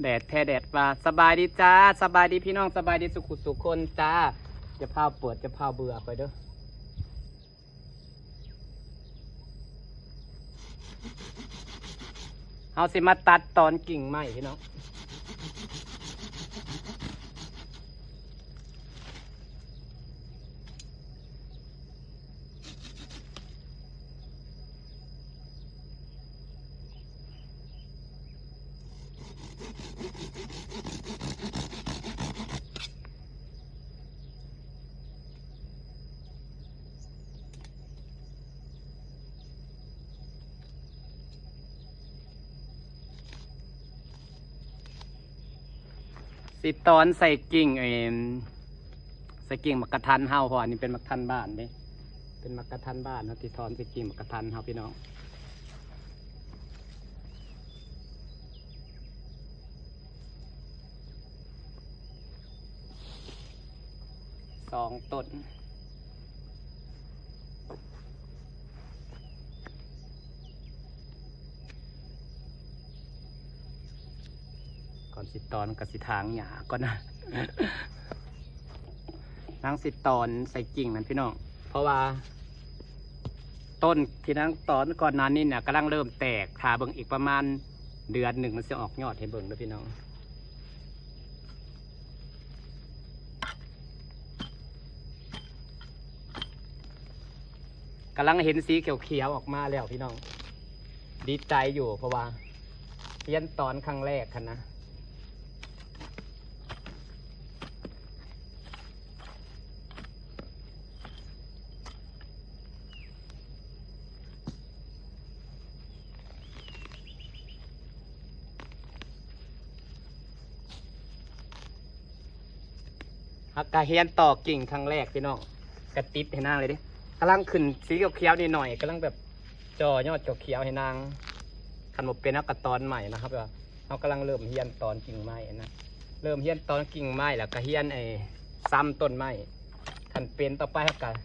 แดดแท้แดดว่าสบายดีจ้าสบายดีพี่น้องสบายดีสุขุสุขคนจ้าจะพาเปิดจะพาเบื่อไปเด้อเอาสิมาตัดตอนกิ่งไม้พี่น้องสิตอนใส่กิ่งใส่กิ่งมักกะทันเฮาเพราะอันนี้เป็นมักทันบ้านเด้เป็นมักกะทันบ้านนะที่ถอนใส่กิ่งมักกะทันเฮาพี่น้อง2 ต้นก่อนสิตอนกับสิทางหญ้าก่อนนะ นั่งสิตอนใส่กิ่งนั่นพี่น้องเพราะว่าต้นที่นั่งตอนก่อนนั้นนี่เนี่ยกำลังเริ่มแตกขาเบิ่งอีกประมาณเดือนหนึ่งมันจะออกยอดให้เบิ่งแล้วพี่น้องกำลังเห็นสีเขียวๆออกมาแล้วพี่น้องดีใจอยู่เพราะว่าเรียนตอนครั้งแรกคันนะฮักกะเฮียนต่อกิ่งครั้งแรกพี่น้องกระติดให้นางเลยดิกำลังขึ้นสีเขียวๆนิดหน่อยกำลังแบบจ่อยอดเขียวให้นางคันหมดเป็นนักกระตอนใหม่นะครับว่าเขากำลังเริ่มเฮียนตอนกิ่งไม้นะเริ่มเฮียนตอนกิ่งไม้แล้วก็เฮียนซ้ำต้นไม้คันเป็นต่อไปครับกัน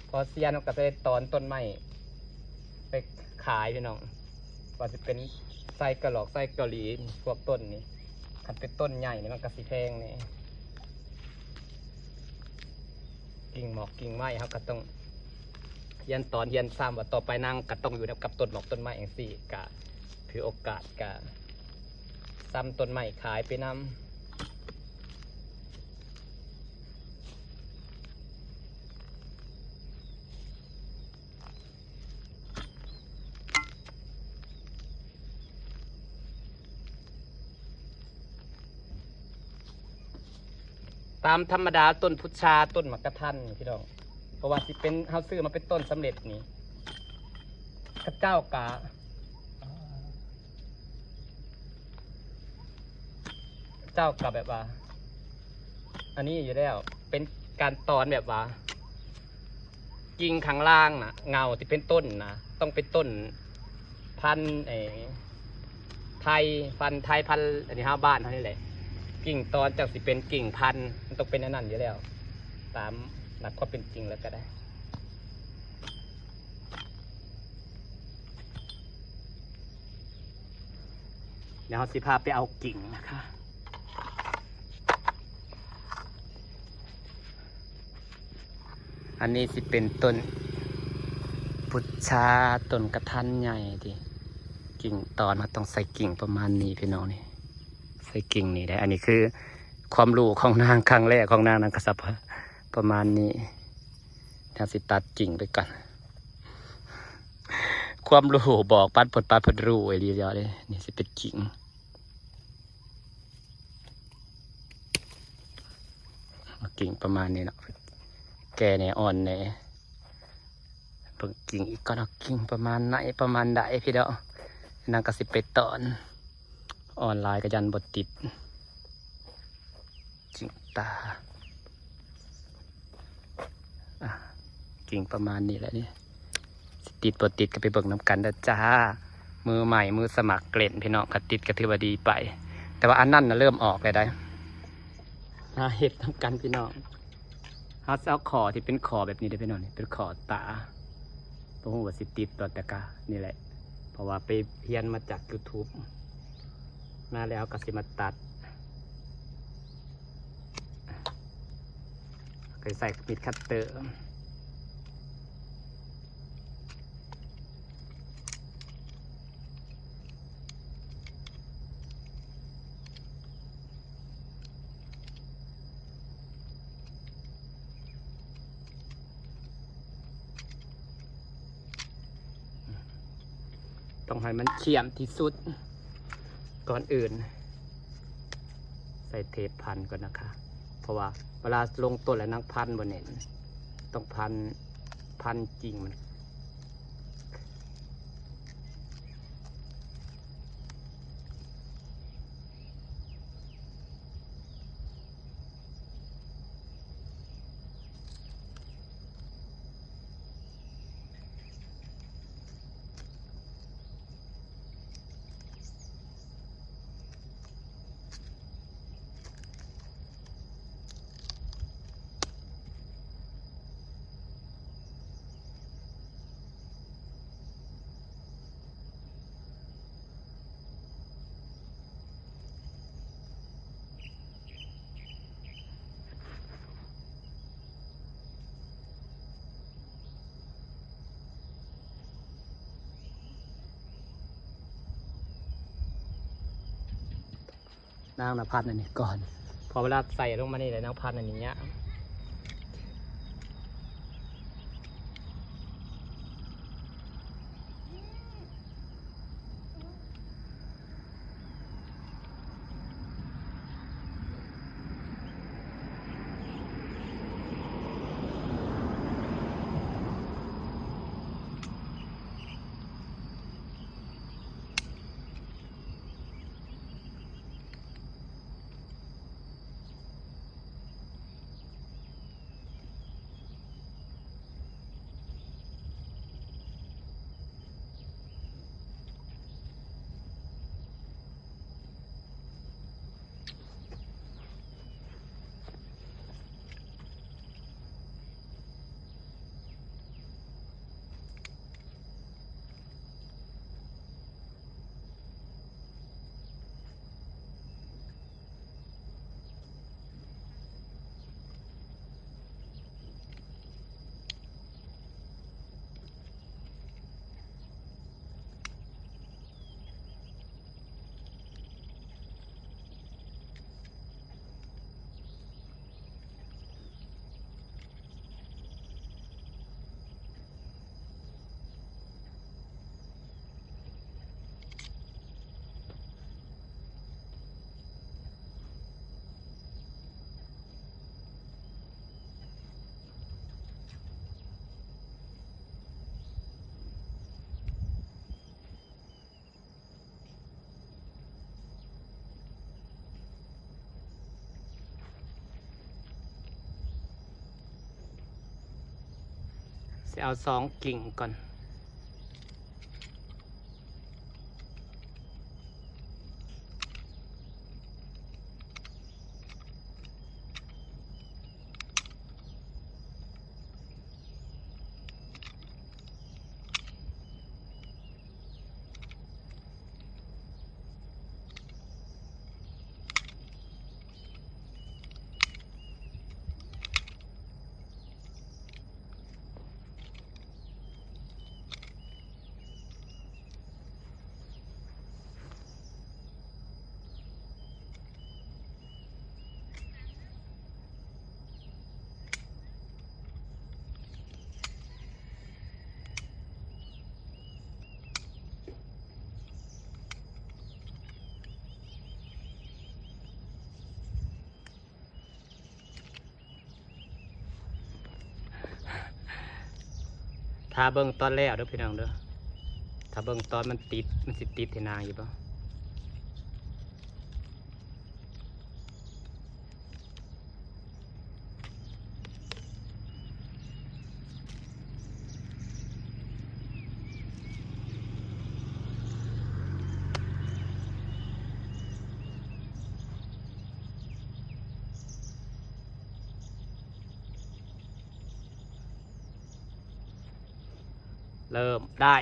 พอเซียนเขาก็จะได้ตอนต้นไม้ไปขายพี่น้องว่าจะเป็นไส้กระหลอกไส้เกาหลีพวกต้นนี้คันเป็นต้นใหญ่นี่มันกระสีแพงนี่กิ่งหมอกกิ่งไม้เขาก็ต้องเฮียนตอนเฮียนซ้ำว่าต่อไปนั่งก็ต้องอยู่กับต้นหมอกต้นไม้อย่างสี่กะถือโอกาสกะซ้ำต้นไม้ขายไปนำตามธรรมดาต้นพุทราต้นมะกะทันพี่น้องเพราะว่าที่เป็นเฮาซื้อมาเป็นต้นสำเร็จนี่ข้าเจ้ากะเจ้ากะแบบว่าอันนี้อยู่แล้วเป็นการตอนแบบว่ากิ่งข้างล่างนะเงาที่เป็นต้นนะต้องเป็นต้นพันธุ์ไทยพันธุ์อันนี้บ้านเท่านี้แหละกิ่งตอนจากสิเป็นกิ่งพันธุ์มันต้องเป็นอันนั้นอยู่แล้วตามหลักความเป็นจริงแล้วก็ได้เดี๋ยวเราสิพาไปเอากิ่งนะคะอันนี้สิเป็นต้นพุทราต้นกระทันใหญ่ดิกิ่งตอนมันต้องใส่กิ่งประมาณนี้พี่น้องนี่ใส่กิ่งนี่ได้อันนี้คือความรู้ของนางครั้งแรกของนางกระสับประมาณนี้ทางสิตัดกิ่งไปก่อนความรู้บอกปัดผดรู้ไอ้ดีเดียวเลยนี่สิเป็นกิ่งกิ่งประมาณนี้เนาะแก่เนี่ยอ่อนเนี่ยเพิ่งกิ่งอีกก็เอากิ่งประมาณไหนประมาณใดพี่เด้อนางกระสิบไปตอนออนไลน์ก็ยันบทติดกิ่งตากิ่งประมาณนี้แหละนี่ติดบทติดก็ไปเบิกน้ำกันนะจ้ามือใหม่มือสมัครเกล่นพี่น้องก็ติดก็ถือว่าดีไปแต่ว่าอันนั้นนะเริ่มออกเลยได้เห็ดน้ำกันพี่น้องเขาเอาขอที่เป็นขอแบบนี้ได้พี่น้องเป็นขอตาเพราะว่าสิติดตัวตะกานี่แหละ ราะว่าไปเรียนมาจาก YouTube มาแล้วก็สิมาตัดก็ใส่มีดคัตเตอร์ต้องให้มันเฉียมที่สุดก่อนอื่นใส่เทปพันก่อนนะคะเพราะว่าเวลาลงต้นแล้วนักพันบนเน็ตต้องพันจริงมันนางนภัสอันนี้ก่อนพอเวลาใส่ลงมานี่เลยนางพันอันนี้จะเอา2 กิ่งก่อนถ้าเบิ่งตอนแรกเด้อพี่น้องเด้อถ้าเบิ่งตอนมันติดมันสิติดที่นางอยู่ป่ะเริ่มได้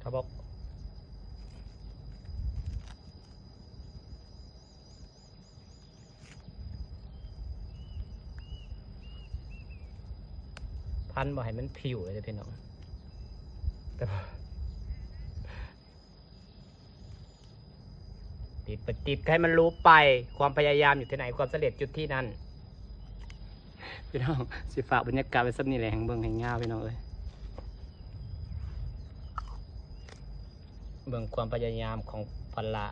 เขาบอกพันบ่ให้มันผิวเลยพี่น้องแต่ติดให้มันรู้ไปความพยายามอยู่ที่ไหนความสำเร็จจุดที่นั่นพี่น้องสิฝากบรรยากาศไว้สักนิดแหละแห่งเบิ่งแห่งเงาพี่น้องเอ้ยเบิ่งความพยายามของพลา